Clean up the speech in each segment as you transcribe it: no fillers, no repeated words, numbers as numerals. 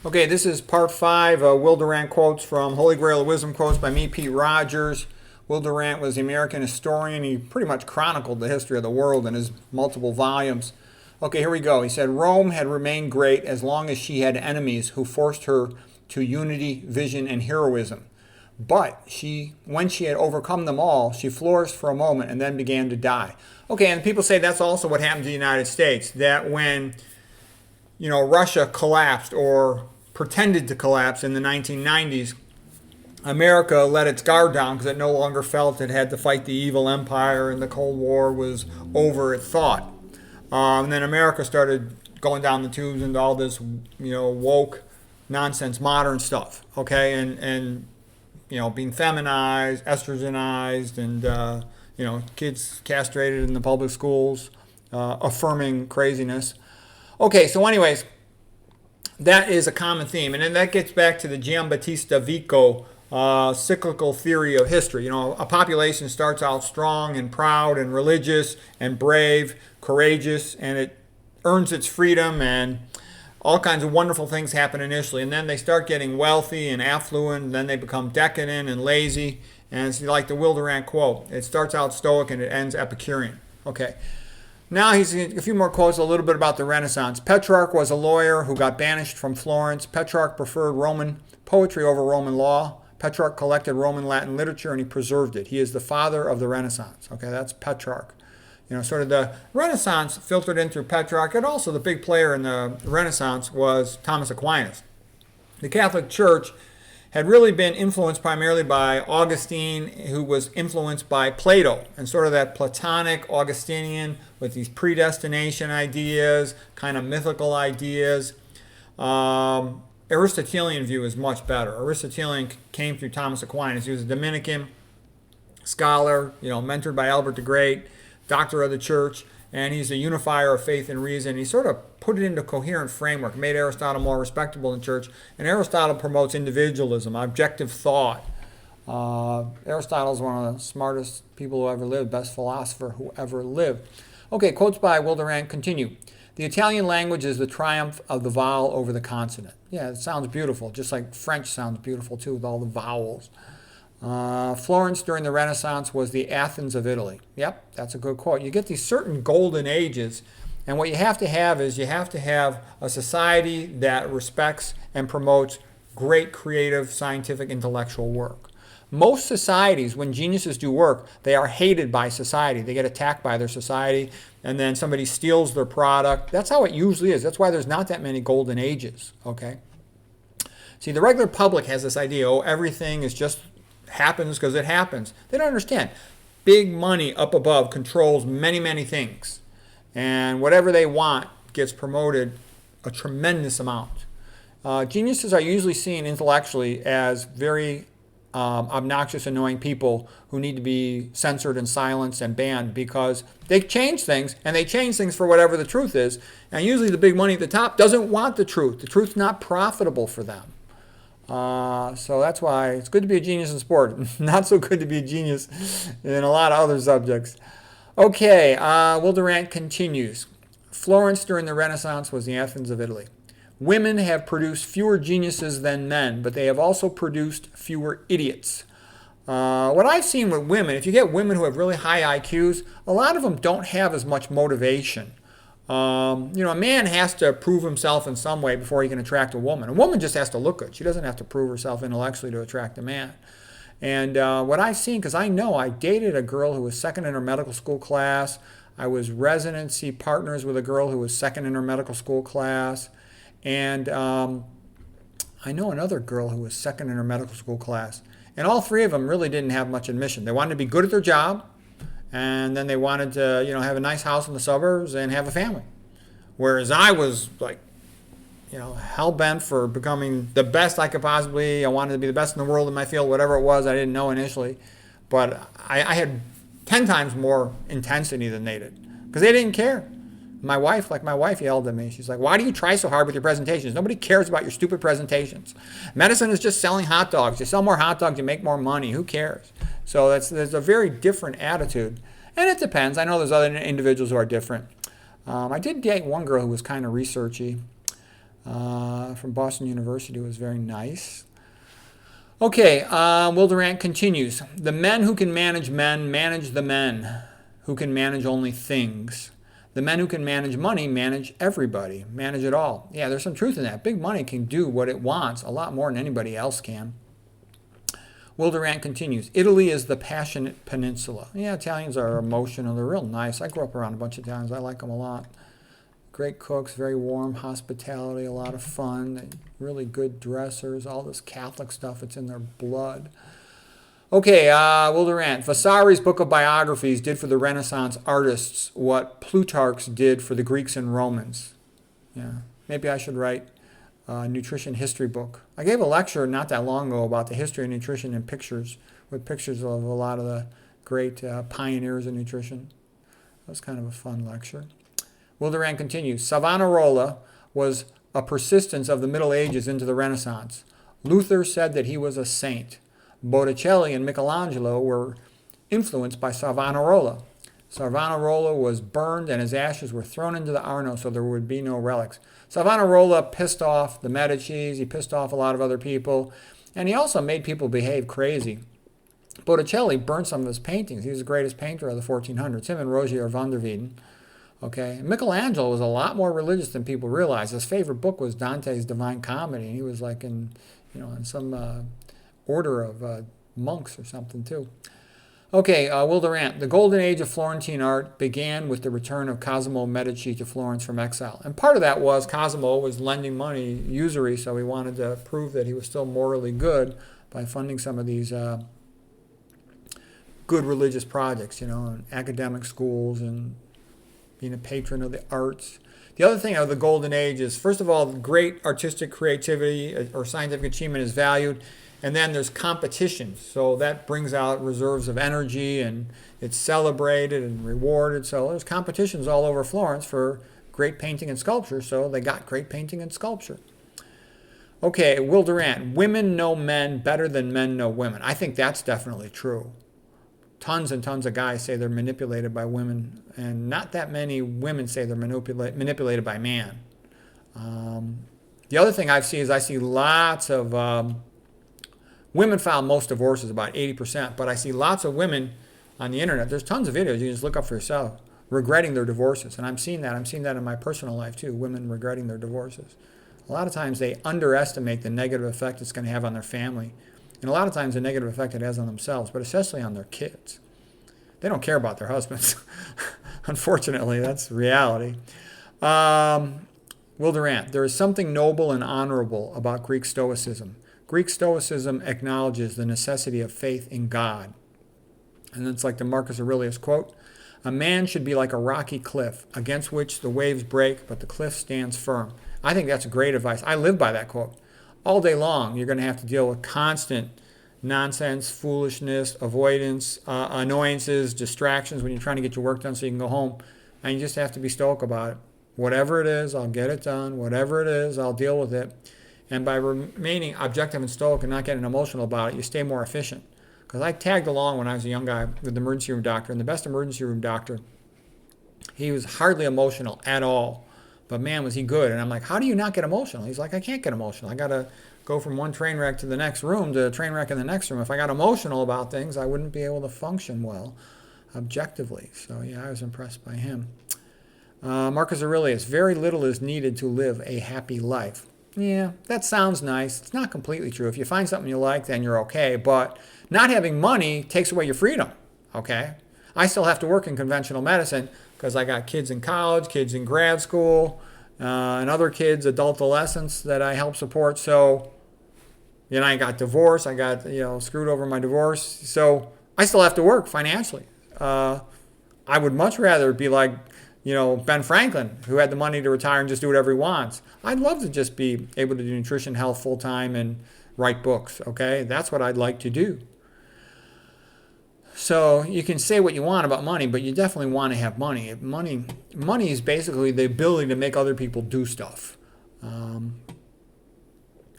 Okay, this is part 5, Will Durant quotes from Holy Grail of Wisdom quotes by me, Pete Rogers. Will Durant was the American historian. He pretty much chronicled the history of the world in his multiple volumes. Okay, here we go. He said, Rome had remained great as long as she had enemies who forced her to unity, vision, and heroism. But when she had overcome them all, she flourished for a moment and then began to die. Okay, and people say that's also what happened to the United States, that when Russia collapsed or pretended to collapse in the 1990s, America let its guard down because it no longer felt it had to fight the evil empire and the Cold War was over, it thought. And then America started going down the tubes into all this, woke nonsense, modern stuff, okay? And being feminized, estrogenized, and, kids castrated in the public schools, affirming craziness. Okay, so anyways, that is a common theme. And then that gets back to the Giambattista Vico cyclical theory of history. A population starts out strong and proud and religious and brave, courageous, and it earns its freedom, and all kinds of wonderful things happen initially. And then they start getting wealthy and affluent, and then they become decadent and lazy. And it's like the Will Durant quote. It starts out stoic and it ends Epicurean. Okay. Now he's a few more quotes, a little bit about the Renaissance. Petrarch was a lawyer who got banished from Florence. Petrarch preferred Roman poetry over Roman law. Petrarch collected Roman Latin literature and he preserved it. He is the father of the Renaissance. Okay, that's Petrarch. Sort of the Renaissance filtered in through Petrarch, and also the big player in the Renaissance was Thomas Aquinas. The Catholic Church had really been influenced primarily by Augustine, who was influenced by Plato, and sort of that Platonic Augustinian with these predestination ideas, kind of mythical ideas. Aristotelian view is much better. Aristotelian came through Thomas Aquinas. He was a Dominican scholar, mentored by Albert the Great, doctor of the church, and he's a unifier of faith and reason. He sort of put it into a coherent framework, made Aristotle more respectable in the church. And Aristotle promotes individualism, objective thought. Aristotle is one of the smartest people who ever lived, best philosopher who ever lived. Okay, quotes by Will Durant continue. The Italian language is the triumph of the vowel over the consonant. Yeah, it sounds beautiful, just like French sounds beautiful too, with all the vowels. Florence during the Renaissance was the Athens of Italy. Yep, that's a good quote. You get these certain golden ages, and what you have to have is you have to have a society that respects and promotes great creative, scientific, intellectual work. Most societies, when geniuses do work, they are hated by society. They get attacked by their society, and then somebody steals their product. That's how it usually is. That's why there's not that many golden ages, okay? See, the regular public has this idea, everything is just happens because it happens. They don't understand. Big money up above controls many, many things. And whatever they want gets promoted a tremendous amount. Geniuses are usually seen intellectually as very obnoxious, annoying people who need to be censored and silenced and banned because they change things, and they change things for whatever the truth is. And usually the big money at the top doesn't want the truth. The truth's not profitable for them. So that's why it's good to be a genius in sport. Not so good to be a genius in a lot of other subjects. Okay, Will Durant continues. Florence during the Renaissance was the Athens of Italy. Women have produced fewer geniuses than men, but they have also produced fewer idiots. What I've seen with women, if you get women who have really high IQs, a lot of them don't have as much motivation. A man has to prove himself in some way before he can attract a woman. A woman just has to look good. She doesn't have to prove herself intellectually to attract a man. And what I've seen, because I dated a girl who was second in her medical school class. I was residency partners with a girl who was second in her medical school class. And I know another girl who was second in her medical school class. And all three of them really didn't have much admission. They wanted to be good at their job. And then they wanted to, have a nice house in the suburbs and have a family. Whereas I was like, hell-bent for becoming the best I could possibly. I wanted to be the best in the world in my field, whatever it was. I didn't know initially. But I had 10 times more intensity than they did because they didn't care. My wife yelled at me. She's like, why do you try so hard with your presentations? Nobody cares about your stupid presentations. Medicine is just selling hot dogs. You sell more hot dogs, you make more money. Who cares? So there's a very different attitude. And it depends. I know there's other individuals who are different. I did date one girl who was kind of researchy. from Boston University was very nice. Okay, Will Durant continues. The men who can manage men manage the men who can manage only things. The men who can manage money manage everybody, manage it all. Yeah, there's some truth in that. Big money can do what it wants a lot more than anybody else can. Will Durant continues. Italy is the passionate peninsula. Yeah, Italians are emotional. They're real nice. I grew up around a bunch of Italians. I like them a lot. Great cooks, very warm hospitality, a lot of fun, really good dressers, all this Catholic stuff, it's in their blood. Okay, Will Durant. Vasari's book of biographies did for the Renaissance artists what Plutarch's did for the Greeks and Romans. Yeah, maybe I should write a nutrition history book. I gave a lecture not that long ago about the history of nutrition and pictures, with pictures of a lot of the great pioneers of nutrition. That was kind of a fun lecture. Will Durant continues. Savonarola was a persistence of the Middle Ages into the Renaissance. Luther said that he was a saint. Botticelli and Michelangelo were influenced by Savonarola. Savonarola was burned and his ashes were thrown into the Arno so there would be no relics. Savonarola pissed off the Medicis, he pissed off a lot of other people, and he also made people behave crazy. Botticelli burned some of his paintings. He was the greatest painter of the 1400s, him and Rogier van der Weyden. Okay, Michelangelo was a lot more religious than people realize. His favorite book was Dante's Divine Comedy, and he was like in some order of monks or something too. Okay, Will Durant. The golden age of Florentine art began with the return of Cosimo Medici to Florence from exile, and part of that was Cosimo was lending money usury, so he wanted to prove that he was still morally good by funding some of these good religious projects, and academic schools and being a patron of the arts. The other thing of the golden age is, first of all, great artistic creativity or scientific achievement is valued, and then there's competition. So that brings out reserves of energy, and it's celebrated and rewarded. So there's competitions all over Florence for great painting and sculpture, so they got great painting and sculpture. Okay, Will Durant. Women know men better than men know women. I think that's definitely true. Tons and tons of guys say they're manipulated by women, and not that many women say they're manipulated by man. The other thing I see lots of women file most divorces, about 80%, but I see lots of women on the internet. There's tons of videos you can just look up for yourself, regretting their divorces, and I'm seeing that in my personal life too, women regretting their divorces. A lot of times they underestimate the negative effect it's going to have on their family. And a lot of times the negative effect it has on themselves, but especially on their kids. They don't care about their husbands. Unfortunately, that's reality. Will Durant, there is something noble and honorable about Greek Stoicism. Greek Stoicism acknowledges the necessity of faith in God. And it's like the Marcus Aurelius quote, a man should be like a rocky cliff against which the waves break, but the cliff stands firm. I think that's great advice. I live by that quote. All day long, you're going to have to deal with constant nonsense, foolishness, avoidance, annoyances, distractions when you're trying to get your work done so you can go home. And you just have to be stoic about it. Whatever it is, I'll get it done. Whatever it is, I'll deal with it. And by remaining objective and stoic and not getting emotional about it, you stay more efficient. Because I tagged along when I was a young guy with the emergency room doctor, and the best emergency room doctor, he was hardly emotional at all. But man, was he good. And I'm like, how do you not get emotional? He's like, I can't get emotional. I got to go from one train wreck to the next room to a train wreck in the next room. If I got emotional about things, I wouldn't be able to function well objectively. So yeah, I was impressed by him. Marcus Aurelius, very little is needed to live a happy life. Yeah, that sounds nice. It's not completely true. If you find something you like, then you're okay. But not having money takes away your freedom, okay? I still have to work in conventional medicine because I got kids in college, kids in grad school, and other kids, adolescents that I help support. So, I got divorced. I got, screwed over my divorce. So I still have to work financially. I would much rather be like, Ben Franklin, who had the money to retire and just do whatever he wants. I'd love to just be able to do nutrition, health full time and write books, okay? That's what I'd like to do. So you can say what you want about money, but you definitely want to have money. Money is basically the ability to make other people do stuff.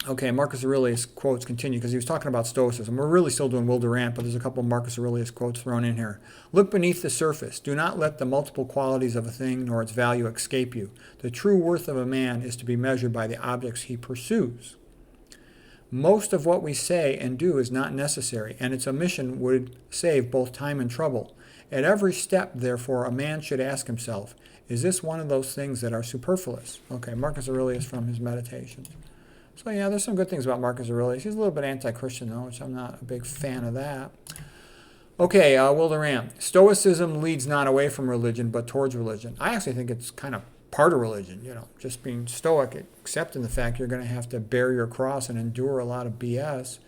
Okay, Marcus Aurelius quotes continue because he was talking about Stoicism. We're really still doing Will Durant, but there's a couple of Marcus Aurelius quotes thrown in here. Look beneath the surface. Do not let the multiple qualities of a thing nor its value escape you. The true worth of a man is to be measured by the objects he pursues. Most of what we say and do is not necessary, and its omission would save both time and trouble. At every step, therefore, a man should ask himself, is this one of those things that are superfluous? Okay, Marcus Aurelius from his Meditations. So yeah, there's some good things about Marcus Aurelius. He's a little bit anti-Christian though, which I'm not a big fan of that. Okay, Will Durant. Stoicism leads not away from religion, but towards religion. I actually think it's kind of part of religion, just being stoic, accepting the fact you're going to have to bear your cross and endure a lot of BS.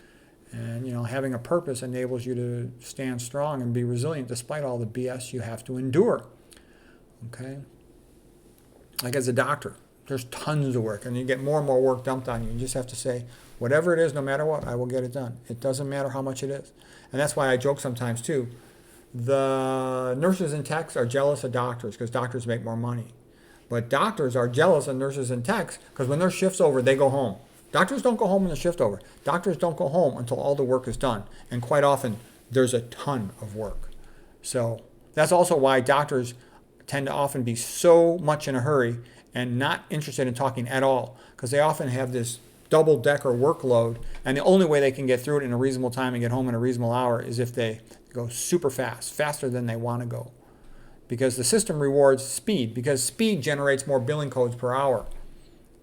And, having a purpose enables you to stand strong and be resilient despite all the BS you have to endure. Okay? Like as a doctor. There's tons of work, and you get more and more work dumped on you. You just have to say, whatever it is, no matter what, I will get it done. It doesn't matter how much it is. And that's why I joke sometimes, too. The nurses and techs are jealous of doctors because doctors make more money. But doctors are jealous of nurses and techs because when their shift's over, they go home. Doctors don't go home when the shift's over. Doctors don't go home until all the work is done. And quite often, there's a ton of work. So that's also why doctors tend to often be so much in a hurry and not interested in talking at all because they often have this double-decker workload, and the only way they can get through it in a reasonable time and get home in a reasonable hour is if they go super fast, faster than they want to go. Because the system rewards speed, because speed generates more billing codes per hour.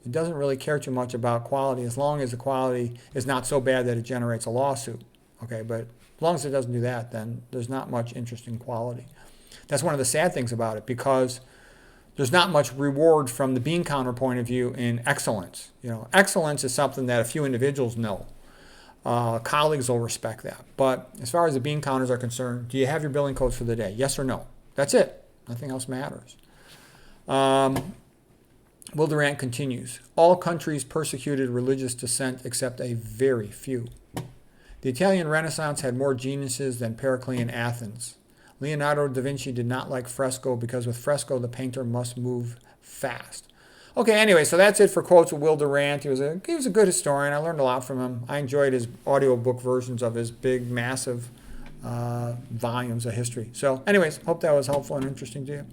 It doesn't really care too much about quality as long as the quality is not so bad that it generates a lawsuit. Okay, but as long as it doesn't do that, then there's not much interest in quality. That's one of the sad things about it because there's not much reward from the bean counter point of view in excellence. Excellence is something that a few individuals know. Colleagues will respect that. But as far as the bean counters are concerned, do you have your billing codes for the day? Yes or no? That's it. Nothing else matters. Will Durant continues. All countries persecuted religious dissent except a very few. The Italian Renaissance had more geniuses than Periclean Athens. Leonardo da Vinci did not like fresco because with fresco the painter must move fast. Okay, anyway, so that's it for quotes of Will Durant. He was a good historian. I learned a lot from him. I enjoyed his audiobook versions of his big, massive volumes of history. So anyways, hope that was helpful and interesting to you.